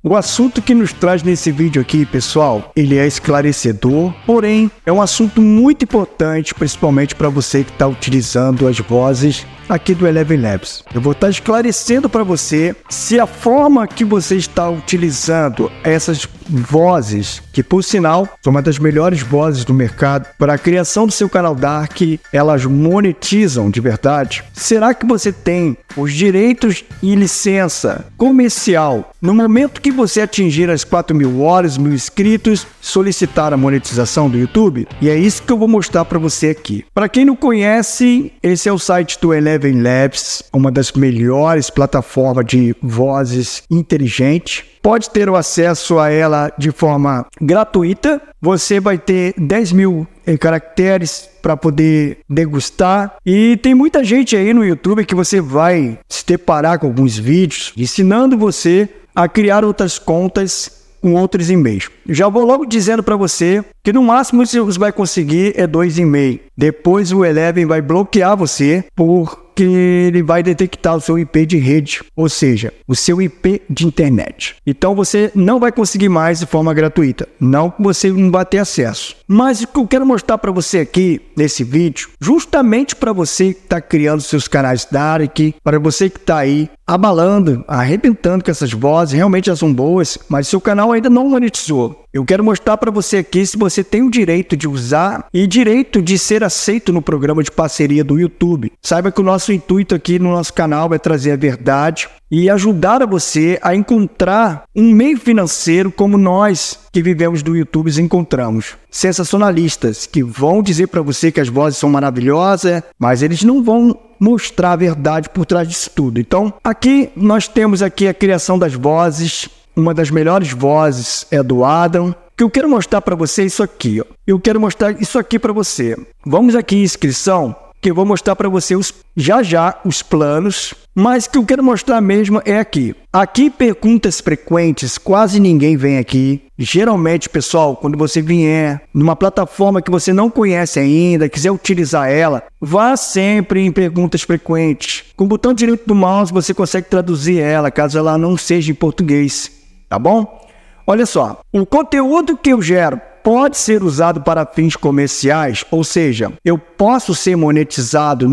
O assunto que nos traz nesse vídeo aqui, pessoal, ele é esclarecedor, porém é um assunto muito importante, principalmente para você que está utilizando as vozes aqui do Eleven Labs. Eu vou estar esclarecendo para você se a forma que você está utilizando essas vozes, que por sinal são uma das melhores vozes do mercado para a criação do seu canal Dark, elas monetizam de verdade. Será que você tem os direitos e licença comercial no momento que você atingir as 4.000 horas, 1.000 inscritos, solicitar a monetização do YouTube? E é isso que eu vou mostrar para você aqui. Para quem não conhece, esse é o site do Eleven Labs, uma das melhores plataformas de vozes inteligente. Pode ter o acesso a ela de forma gratuita. Você vai ter 10.000 caracteres para poder degustar. E tem muita gente aí no YouTube que você vai se deparar com alguns vídeos ensinando você a criar outras contas com outros e-mails. Já vou logo dizendo para você que no máximo você vai conseguir 2 e-mails. Depois o Eleven vai bloquear você porque ele vai detectar o seu IP de rede, ou seja, o seu IP de internet. Então você não vai conseguir mais de forma gratuita, não que você não vai ter acesso. Mas o que eu quero mostrar para você aqui nesse vídeo, justamente para você que está criando seus canais Dark, para você que está aí abalando, arrebentando com essas vozes, realmente elas são boas, mas seu canal ainda não monetizou. Eu quero mostrar para você aqui se você tem o direito de usar e direito de ser aceito no programa de parceria do YouTube. Saiba que o nosso intuito aqui no nosso canal é trazer a verdade e ajudar a você a encontrar um meio financeiro como nós que vivemos do YouTube encontramos. Sensacionalistas que vão dizer para você que as vozes são maravilhosas, mas eles não vão mostrar a verdade por trás disso tudo. Então, aqui nós temos aqui a criação das vozes. Uma das melhores vozes é do Adam. Que eu quero mostrar para você isso aqui, ó. Eu quero mostrar isso aqui para você. Vamos aqui em inscrição, que eu vou mostrar para você já os planos, mas o que eu quero mostrar mesmo é aqui. Aqui, perguntas frequentes, quase ninguém vem aqui. Geralmente, pessoal, quando você vier numa plataforma que você não conhece ainda, quiser utilizar ela, vá sempre em perguntas frequentes. Com o botão direito do mouse, você consegue traduzir ela, caso ela não seja em português, tá bom? Olha só, o conteúdo que eu gero pode ser usado para fins comerciais, ou seja, eu posso ser monetizado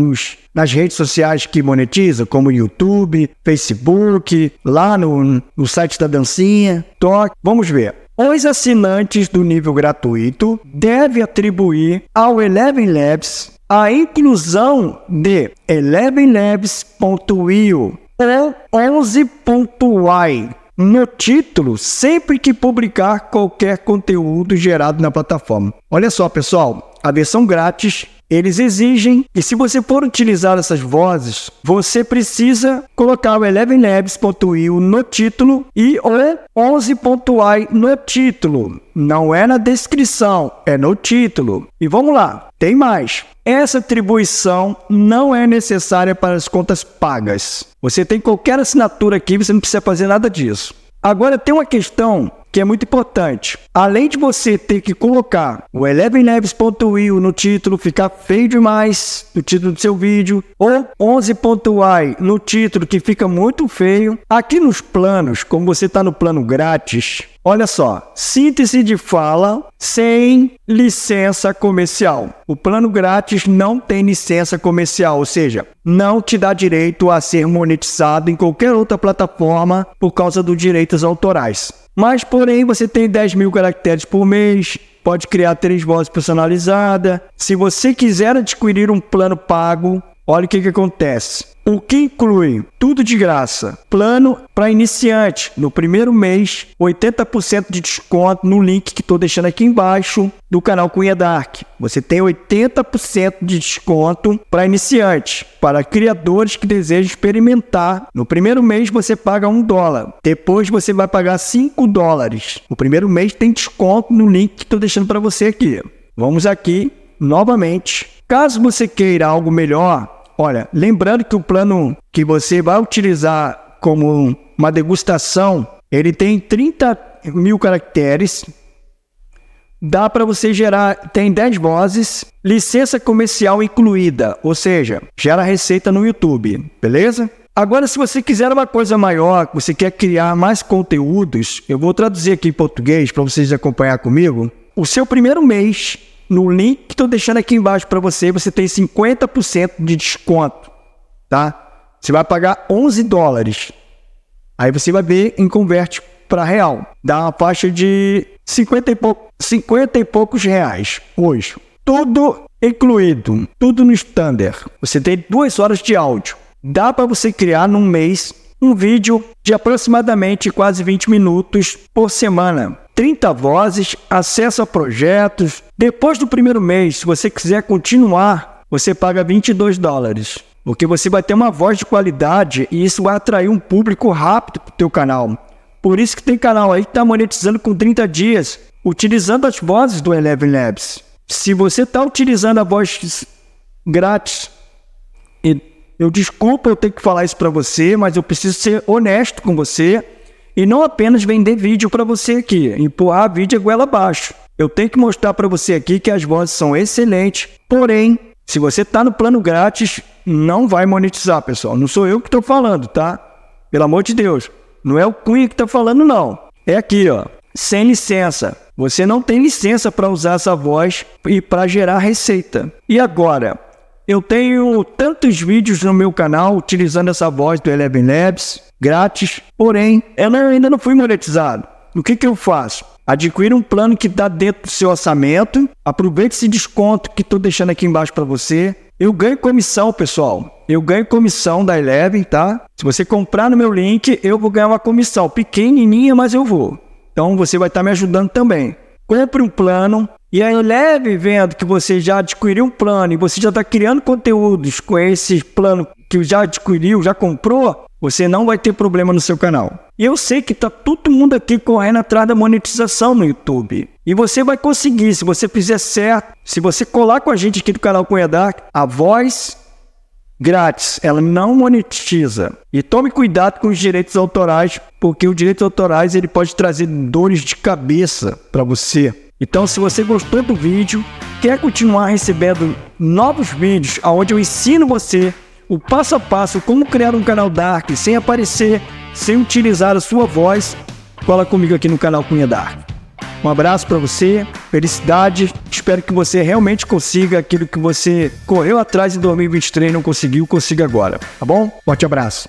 nas redes sociais que monetizam, como YouTube, Facebook, lá no site da dancinha, TikTok. Vamos ver. Os assinantes do nível gratuito devem atribuir ao Eleven Labs a inclusão de elevenlabs.io ou 11.y no título sempre que publicar qualquer conteúdo gerado na plataforma. Olha só, pessoal, a versão grátis, eles exigem que se você for utilizar essas vozes, você precisa colocar o elevenlabs.io no título e o 11.y no título. Não é na descrição, é no título. E vamos lá, tem mais. Essa atribuição não é necessária para as contas pagas. Você tem qualquer assinatura aqui, você não precisa fazer nada disso. Agora tem uma questão que é muito importante. Além de você ter que colocar o elevenlabs.io no título, ficar feio demais no título do seu vídeo, ou 11.y no título, que fica muito feio, aqui nos planos, como você está no plano grátis, olha só, síntese de fala sem licença comercial. O plano grátis não tem licença comercial, ou seja, não te dá direito a ser monetizado em qualquer outra plataforma por causa dos direitos autorais. Mas, porém, você tem 10.000 caracteres por mês, pode criar 3 vozes personalizadas. Se você quiser adquirir um plano pago, olha o que acontece. O que inclui tudo de graça. Plano para iniciante. No primeiro mês, 80% de desconto no link que estou deixando aqui embaixo do canal Cunha Dark. Você tem 80% de desconto para iniciante. Para criadores que desejam experimentar. No primeiro mês você paga $1. Depois você vai pagar $5. O primeiro mês tem desconto no link que estou deixando para você aqui. Vamos aqui novamente. Caso você queira algo melhor, olha, lembrando que o plano que você vai utilizar como uma degustação, ele tem 30.000 caracteres, dá para você gerar, tem 10 vozes, licença comercial incluída, ou seja, gera receita no YouTube, beleza? Agora, se você quiser uma coisa maior, você quer criar mais conteúdos, eu vou traduzir aqui em português para vocês acompanhar comigo. O seu primeiro mês, no link que estou deixando aqui embaixo para você, você tem 50% de desconto, tá? Você vai pagar $11. Aí você vai ver em converte para real. Dá uma faixa de 50 e poucos reais hoje. Tudo incluído, tudo no standard. Você tem 2 horas de áudio. Dá para você criar num mês um vídeo de aproximadamente quase 20 minutos por semana. 30 vozes, acesso a projetos. Depois do primeiro mês, se você quiser continuar, você paga $22. Porque você vai ter uma voz de qualidade e isso vai atrair um público rápido para o teu canal. Por isso que tem canal aí que está monetizando com 30 dias, utilizando as vozes do Eleven Labs. Se você está utilizando a voz grátis, eu tenho que falar isso para você, mas eu preciso ser honesto com você e não apenas vender vídeo para você aqui, empurrar vídeo a goela abaixo. Eu tenho que mostrar para você aqui que as vozes são excelentes, porém, se você está no plano grátis, não vai monetizar, pessoal. Não sou eu que estou falando, tá? Pelo amor de Deus. Não é o Cunha que está falando, não. É aqui, ó. Sem licença. Você não tem licença para usar essa voz e para gerar receita. E agora? Eu tenho tantos vídeos no meu canal utilizando essa voz do Eleven Labs, grátis, porém, ela ainda não foi monetizada. O que eu faço? Adquira um plano que está dentro do seu orçamento, aproveite esse desconto que estou deixando aqui embaixo para você. Eu ganho comissão, pessoal. Eu ganho comissão da Eleven, tá? Se você comprar no meu link, eu vou ganhar uma comissão pequenininha, mas eu vou. Então você vai estar me ajudando também. Compre um plano e a Eleven, vendo que você já adquiriu um plano e você já está criando conteúdos com esse plano que já adquiriu, já comprou, você não vai ter problema no seu canal. E eu sei que está todo mundo aqui correndo atrás da monetização no YouTube. E você vai conseguir, se você fizer certo, se você colar com a gente aqui do canal Cunha Dark, a voz grátis, ela não monetiza. E tome cuidado com os direitos autorais, porque os direitos autorais ele pode trazer dores de cabeça para você. Então, se você gostou do vídeo, quer continuar recebendo novos vídeos onde eu ensino você o passo a passo como criar um canal Dark sem aparecer, sem utilizar a sua voz, cola comigo aqui no canal Cunha Dark. Um abraço para você, felicidade, espero que você realmente consiga aquilo que você correu atrás em 2023 e não conseguiu, consiga agora, tá bom? Forte abraço.